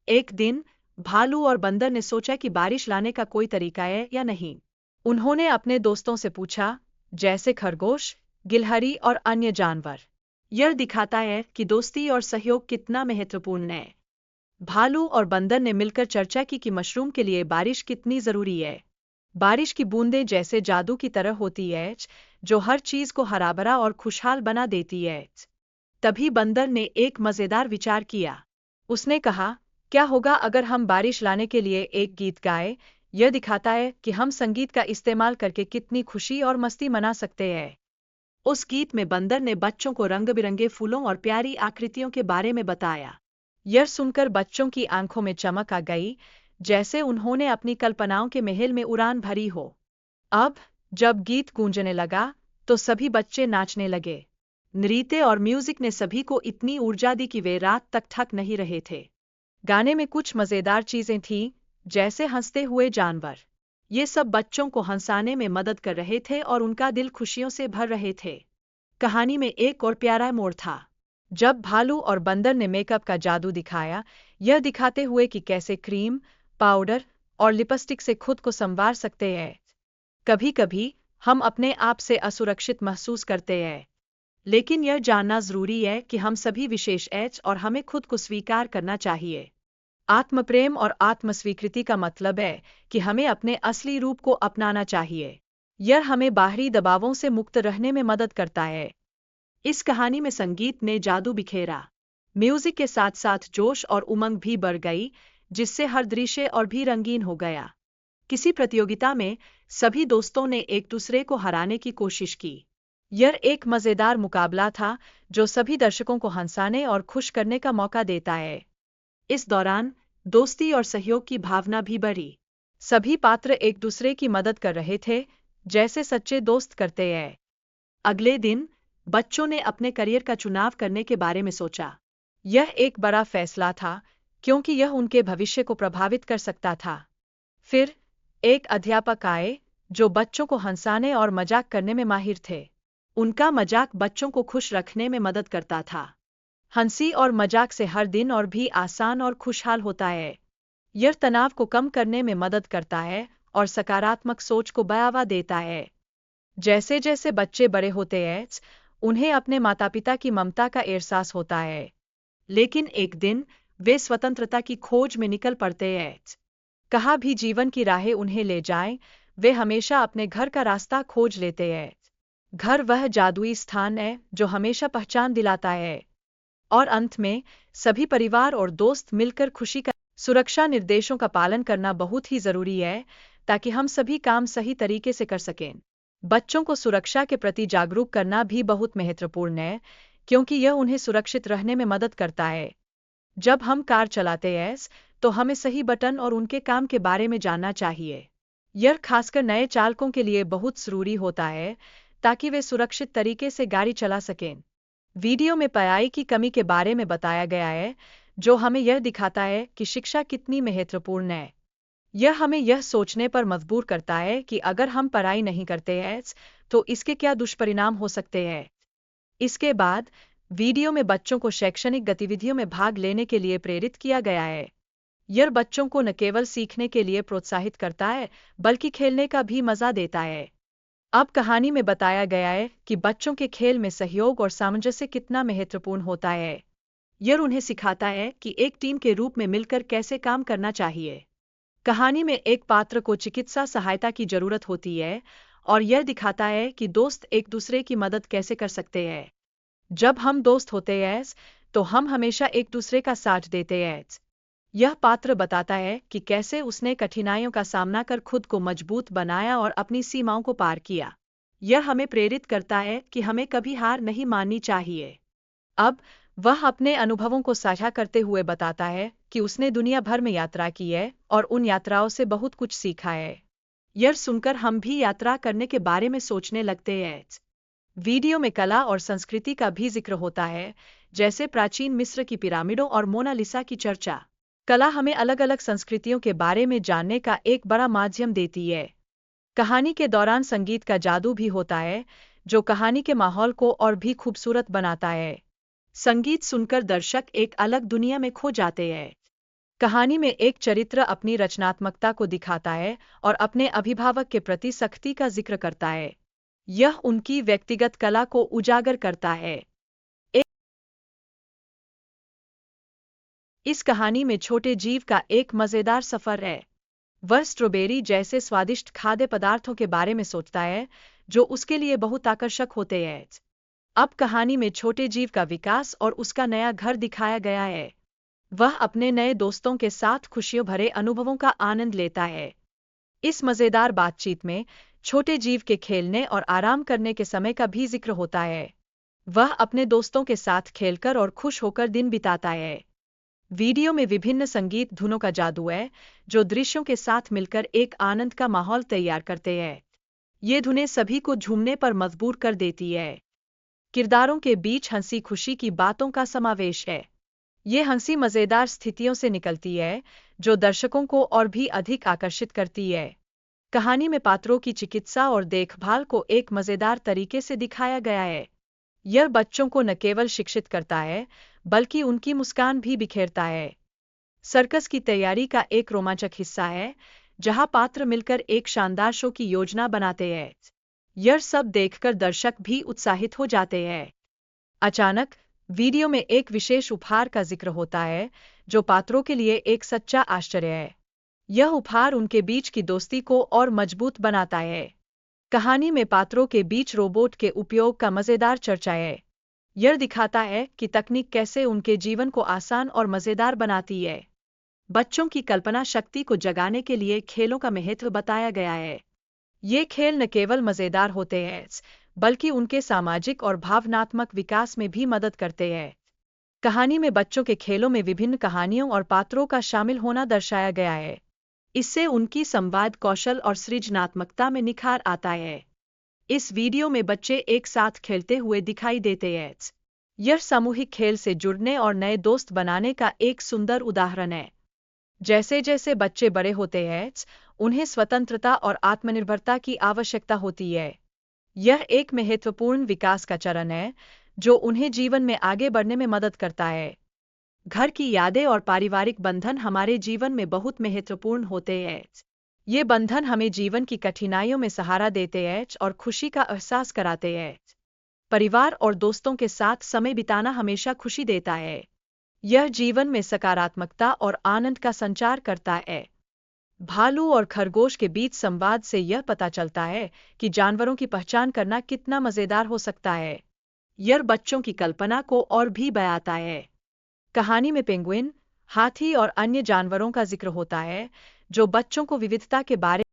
एक दिन भालू और बंदर ने सोचा कि बारिश लाने का कोई तरीका है या नहीं। उन्होंने अपने दोस्तों से पूछा, जैसे खरगोश, गिलहरी और अन्य जानवर। यह दिखाता है कि दोस्ती और सहयोग कितना महत्वपूर्ण है। भालू और बंदर ने मिलकर चर्चा की कि मशरूम के लिए बारिश कितनी जरूरी है। बारिश की बूंदें जैसे जादू की तरह होती है, जो हर चीज को हराभरा और खुशहाल बना देती है। तभी बंदर ने एक मजेदार विचार किया। उसने कहा, क्या होगा अगर हम बारिश लाने के लिए एक गीत गाएं? यह दिखाता है कि हम संगीत का इस्तेमाल करके कितनी खुशी और मस्ती मना सकते हैं। उस गीत में बंदर ने बच्चों को रंग बिरंगे फूलों और प्यारी आकृतियों के बारे में बताया। यह सुनकर बच्चों की आंखों में चमक आ गई, जैसे उन्होंने अपनी कल्पनाओं के महल में उड़ान भरी हो। अब जब गीत गूंजने लगा तो सभी बच्चे नाचने लगे। नृत्य और म्यूजिक ने सभी को इतनी ऊर्जा दी कि वे रात तक थक नहीं रहे थे। गाने में कुछ मजेदार चीजें थीं, जैसे हंसते हुए जानवर। ये सब बच्चों को हंसाने में मदद कर रहे थे और उनका दिल खुशियों से भर रहे थे। कहानी में एक और प्यारा मोड़ था, जब भालू और बंदर ने मेकअप का जादू दिखाया, यह दिखाते हुए कि कैसे क्रीम, पाउडर और लिपस्टिक से खुद को संवार सकते हैं। कभी-कभी हम अपने आप से असुरक्षित महसूस करते हैं, लेकिन यह जानना जरूरी है कि हम सभी विशेष हैं और हमें खुद को स्वीकार करना चाहिए। आत्मप्रेम और आत्मस्वीकृति का मतलब है कि हमें अपने असली रूप को अपनाना चाहिए। यह हमें बाहरी दबावों से मुक्त रहने में मदद करता है। इस कहानी में संगीत ने जादू बिखेरा। म्यूजिक के साथ साथ जोश और उमंग भी बढ़ गई, जिससे हर दृश्य और भी रंगीन हो गया। किसी प्रतियोगिता में सभी दोस्तों ने एक दूसरे को हराने की कोशिश की। यह एक मजेदार मुकाबला था, जो सभी दर्शकों को हंसाने और खुश करने का मौका देता है। इस दौरान दोस्ती और सहयोग की भावना भी बढ़ी। सभी पात्र एक दूसरे की मदद कर रहे थे, जैसे सच्चे दोस्त करते हैं। अगले दिन बच्चों ने अपने करियर का चुनाव करने के बारे में सोचा। यह एक बड़ा फैसला था, क्योंकि यह उनके भविष्य को प्रभावित कर सकता था। फिर एक अध्यापक आए, जो बच्चों को हंसाने और मजाक करने में माहिर थे। उनका मजाक बच्चों को खुश रखने में मदद करता था। हंसी और मजाक से हर दिन और भी आसान और खुशहाल होता है। यह तनाव को कम करने में मदद करता है और सकारात्मक सोच को बढ़ावा देता है। जैसे जैसे बच्चे बड़े होते हैं, उन्हें अपने माता-पिता की ममता का एहसास होता है। लेकिन एक दिन वे स्वतंत्रता की खोज में निकल पड़ते हैं। कहाँ भी जीवन की राहें उन्हें ले जाएं, वे हमेशा अपने घर का रास्ता खोज लेते हैं। घर वह जादुई स्थान है जो हमेशा पहचान दिलाता है। और अंत में सभी परिवार और दोस्त मिलकर खुशी का सुरक्षा निर्देशों का पालन करना बहुत ही जरूरी है, ताकि हम सभी काम सही तरीके से कर सकें। बच्चों को सुरक्षा के प्रति जागरूक करना भी बहुत महत्वपूर्ण है, क्योंकि यह उन्हें सुरक्षित रहने में मदद करता है। जब हम कार चलाते हैं तो हमें सही बटन और उनके काम के बारे में जानना चाहिए। यह खासकर नए चालकों के लिए बहुत जरूरी होता है, ताकि वे सुरक्षित तरीके से गाड़ी चला सकें। वीडियो में पढ़ाई की कमी के बारे में बताया गया है, जो हमें यह दिखाता है कि शिक्षा कितनी महत्वपूर्ण है। यह हमें यह सोचने पर मजबूर करता है कि अगर हम पढ़ाई नहीं करते हैं तो इसके क्या दुष्परिणाम हो सकते हैं। इसके बाद वीडियो में बच्चों को शैक्षणिक गतिविधियों में भाग लेने के लिए प्रेरित किया गया है। यह बच्चों को न केवल सीखने के लिए प्रोत्साहित करता है, बल्कि खेलने का भी मजा देता है। अब कहानी में बताया गया है कि बच्चों के खेल में सहयोग और सामंजस्य कितना महत्वपूर्ण होता है। यह उन्हें सिखाता है कि एक टीम के रूप में मिलकर कैसे काम करना चाहिए। कहानी में एक पात्र को चिकित्सा सहायता की जरूरत होती है, और यह दिखाता है कि दोस्त एक दूसरे की मदद कैसे कर सकते हैं। जब हम दोस्त होते हैं तो हम हमेशा एक दूसरे का साथ देते हैं। यह पात्र बताता है कि कैसे उसने कठिनाइयों का सामना कर खुद को मजबूत बनाया और अपनी सीमाओं को पार किया। यह हमें प्रेरित करता है कि हमें कभी हार नहीं माननी चाहिए। अब वह अपने अनुभवों को साझा करते हुए बताता है कि उसने दुनिया भर में यात्रा की है और उन यात्राओं से बहुत कुछ सीखा है। यह सुनकर हम भी यात्रा करने के बारे में सोचने लगते हैं। वीडियो में कला और संस्कृति का भी जिक्र होता है, जैसे प्राचीन मिस्र की पिरामिडों और मोनालिसा की चर्चा। कला हमें अलग अलग संस्कृतियों के बारे में जानने का एक बड़ा माध्यम देती है। कहानी के दौरान संगीत का जादू भी होता है, जो कहानी के माहौल को और भी खूबसूरत बनाता है। संगीत सुनकर दर्शक एक अलग दुनिया में खो जाते हैं। कहानी में एक चरित्र अपनी रचनात्मकता को दिखाता है और अपने अभिभावक के प्रति सख्ती का जिक्र करता है। यह उनकी व्यक्तिगत कला को उजागर करता है। इस कहानी में छोटे जीव का एक मजेदार सफर है। वह स्ट्रॉबेरी जैसे स्वादिष्ट खाद्य पदार्थों के बारे में सोचता है जो उसके लिए बहुत आकर्षक होते हैं। अब कहानी में छोटे जीव का विकास और उसका नया घर दिखाया गया है। वह अपने नए दोस्तों के साथ खुशियों भरे अनुभवों का आनंद लेता है। इस मजेदार बातचीत में छोटे जीव के खेलने और आराम करने के समय का भी जिक्र होता है। वह अपने दोस्तों के साथ खेलकर और खुश होकर दिन बिताता है। वीडियो में विभिन्न संगीत धुनों का जादू है जो दृश्यों के साथ मिलकर एक आनंद का माहौल तैयार करते हैं। ये धुनें सभी को झूमने पर मजबूर कर देती है। किरदारों के बीच हंसी खुशी की बातों का समावेश है। ये हंसी मजेदार स्थितियों से निकलती है जो दर्शकों को और भी अधिक आकर्षित करती है। कहानी में पात्रों की चिकित्सा और देखभाल को एक मजेदार तरीके से दिखाया गया है। यह बच्चों को न केवल शिक्षित करता है बल्कि उनकी मुस्कान भी बिखेरता है। सर्कस की तैयारी का एक रोमांचक हिस्सा है जहां पात्र मिलकर एक शानदार शो की योजना बनाते हैं। यह सब देखकर दर्शक भी उत्साहित हो जाते हैं। अचानक वीडियो में एक विशेष उपहार का जिक्र होता है जो पात्रों के लिए एक सच्चा आश्चर्य है। यह उपहार उनके बीच की दोस्ती को और मजबूत बनाता है। कहानी में पात्रों के बीच रोबोट के उपयोग का मजेदार चर्चा है। यह दिखाता है कि तकनीक कैसे उनके जीवन को आसान और मजेदार बनाती है। बच्चों की कल्पना शक्ति को जगाने के लिए खेलों का महत्व बताया गया है। ये खेल न केवल मजेदार होते हैं बल्कि उनके सामाजिक और भावनात्मक विकास में भी मदद करते हैं। कहानी में बच्चों के खेलों में विभिन्न कहानियों और पात्रों का शामिल होना दर्शाया गया है। इससे उनकी संवाद कौशल और सृजनात्मकता में निखार आता है। इस वीडियो में बच्चे एक साथ खेलते हुए दिखाई देते हैं। यह सामूहिक खेल से जुड़ने और नए दोस्त बनाने का एक सुंदर उदाहरण है। जैसे जैसे बच्चे बड़े होते हैं, उन्हें स्वतंत्रता और आत्मनिर्भरता की आवश्यकता होती है। यह एक महत्वपूर्ण विकास का चरण है जो उन्हें जीवन में आगे बढ़ने में मदद करता है। घर की यादें और पारिवारिक बंधन हमारे जीवन में बहुत महत्वपूर्ण होते हैं। ये बंधन हमें जीवन की कठिनाइयों में सहारा देते हैं और खुशी का एहसास कराते हैं। परिवार और दोस्तों के साथ समय बिताना हमेशा खुशी देता है। यह जीवन में सकारात्मकता और आनंद का संचार करता है। भालू और खरगोश के बीच संवाद से यह पता चलता है कि जानवरों की पहचान करना कितना मजेदार हो सकता है। यह बच्चों की कल्पना को और भी बढ़ाता है। कहानी में पेंगुइन, हाथी और अन्य जानवरों का जिक्र होता है जो बच्चों को विविधता के बारे